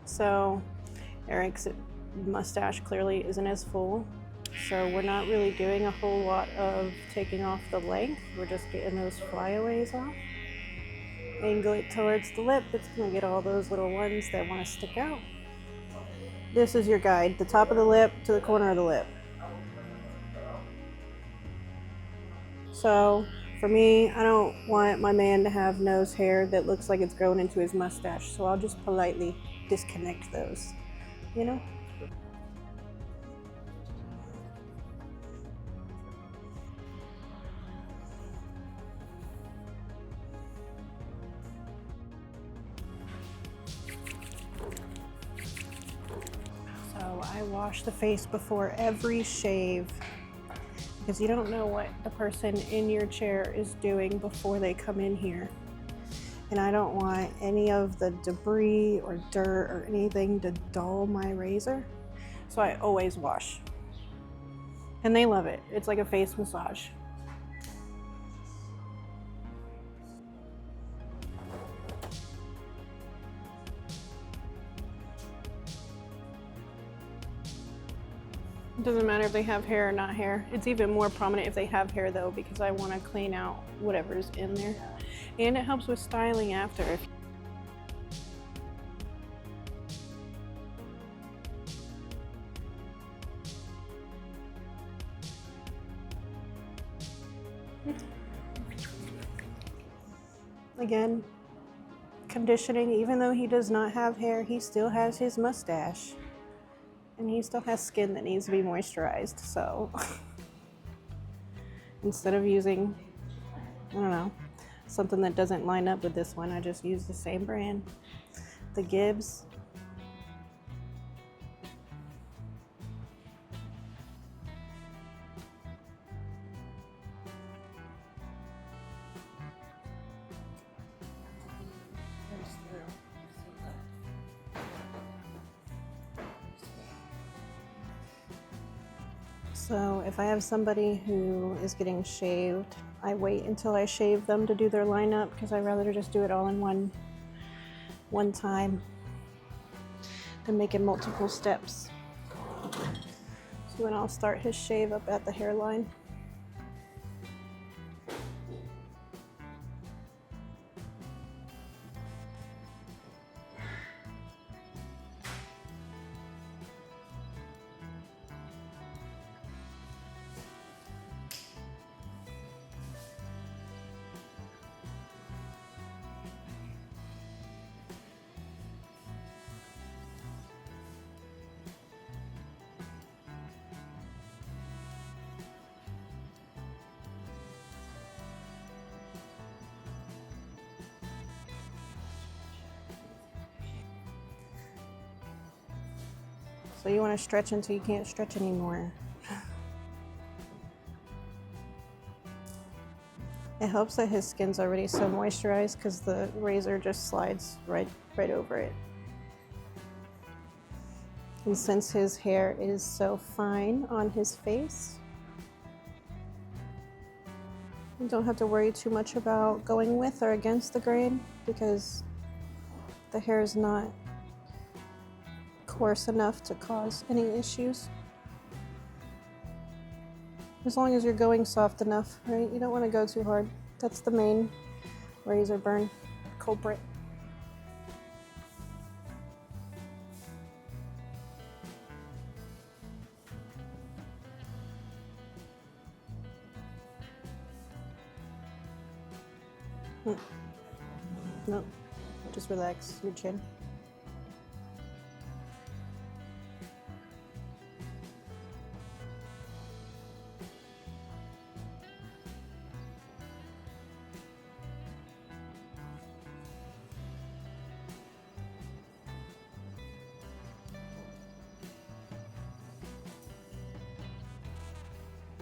So Eric's mustache clearly isn't as full, so we're not really doing a whole lot of taking off the length. We're just getting those flyaways off. Angle it towards the lip. It's going to get all those little ones that want to stick out. This is your guide, the top of the lip to the corner of the lip. So for me, I don't want my man to have nose hair that looks like it's grown into his mustache, so I'll just politely disconnect those, you know? So I wash the face before every shave because you don't know what the person in your chair is doing before they come in here. And I don't want any of the debris or dirt or anything to dull my razor. So I always wash. And they love it. It's like a face massage. It doesn't matter if they have hair or not hair. It's even more prominent if they have hair though, because I want to clean out whatever's in there. And it helps with styling after. Again, conditioning, even though he does not have hair, he still has his mustache. And he still has skin that needs to be moisturized, so instead of using, I don't know, something that doesn't line up with this one, I just use the same brand, the Gibbs. So if I have somebody who is getting shaved, I wait until I shave them to do their lineup because I'd rather just do it all in one time than making multiple steps. So then I'll start his shave up at the hairline. So you want to stretch until you can't stretch anymore. It helps that his skin's already so moisturized because the razor just slides right over it. And since his hair is so fine on his face, you don't have to worry too much about going with or against the grain because the hair is not coarse enough to cause any issues. As long as you're going soft enough, right? You don't want to go too hard. That's the main razor burn culprit. No, just relax your chin.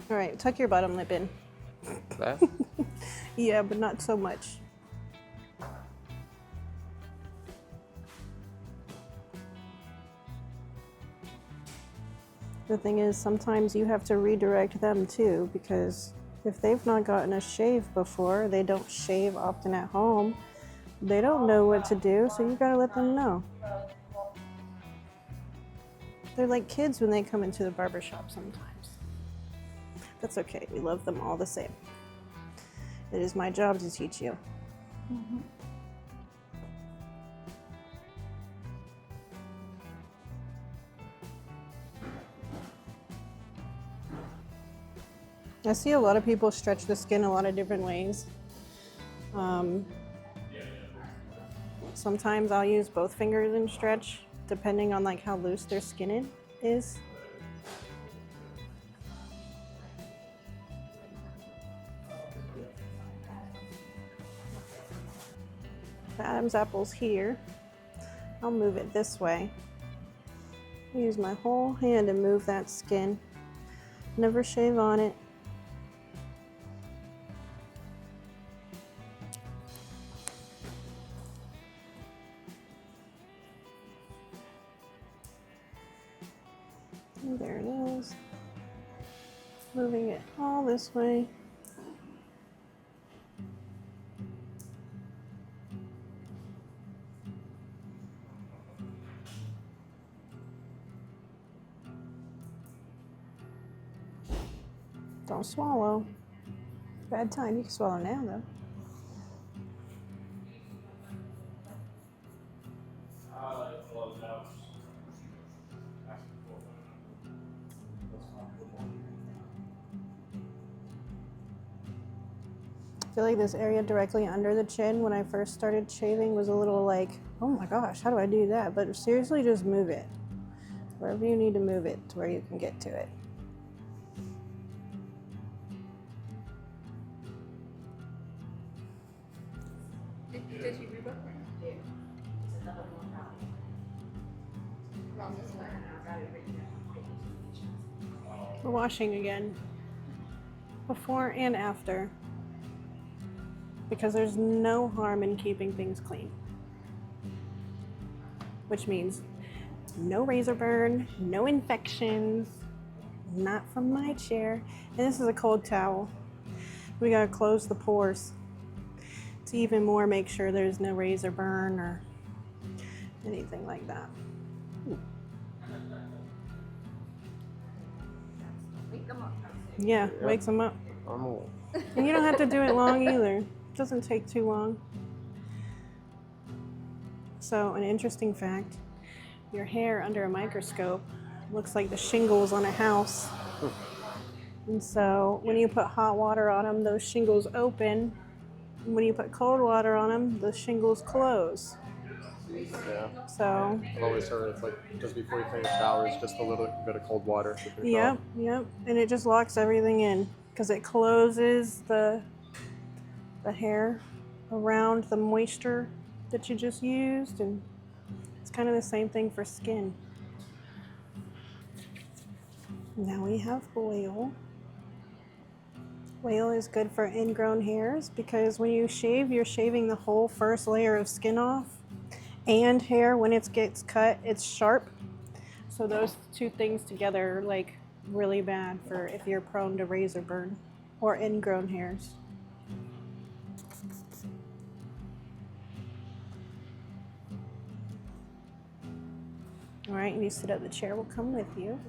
All right, tuck your bottom lip in. That? Yeah, but not so much. The thing is, sometimes you have to redirect them too because If they've not gotten a shave before, they don't shave often at home, they don't know what to do, so you gotta let them know. They're like kids when they come into the barbershop sometimes. That's okay, we love them all the same. It is my job to teach you. I see a lot of people stretch the skin a lot of different ways. Sometimes I'll use both fingers and stretch, depending on like how loose their skin is. The Adam's apple's here. I'll move it this way. Use my whole hand to move that skin. Never shave on it. And there it is. Moving it all this way. Don't swallow. Bad time. You can swallow now, though. I feel like this area directly under the chin when I first started shaving was a little like, oh my gosh, how do I do that? But seriously, just move it. Wherever you need to move it to where you can get to it. Did you rebook? Yeah. We're washing again, before and after, because there's no harm in keeping things clean, which means no razor burn, no infections, not from my chair. And this is a cold towel. We gotta close the pores to even more make sure there's no razor burn or anything like that. Ooh. Wake them up. Yeah, wakes them up. Normal. And you don't have to do it long either. It doesn't take too long. So, an interesting fact, your hair under a microscope looks like the shingles on a house. And so, when you put hot water on them, those shingles open. And when you put cold water on them, the shingles close. Yeah. So, I've always heard it's like just before you take a shower, it's just a little bit of cold water. yep. And it just locks everything in because it closes the hair around the moisture that you just used, and it's kind of the same thing for skin. Now we have oil. Oil is good for ingrown hairs because when you shave, you're shaving the whole first layer of skin off, and hair, when it gets cut, it's sharp. So those two things together are like really bad for if you're prone to razor burn or ingrown hairs. All right, you sit up, the chair will come with you.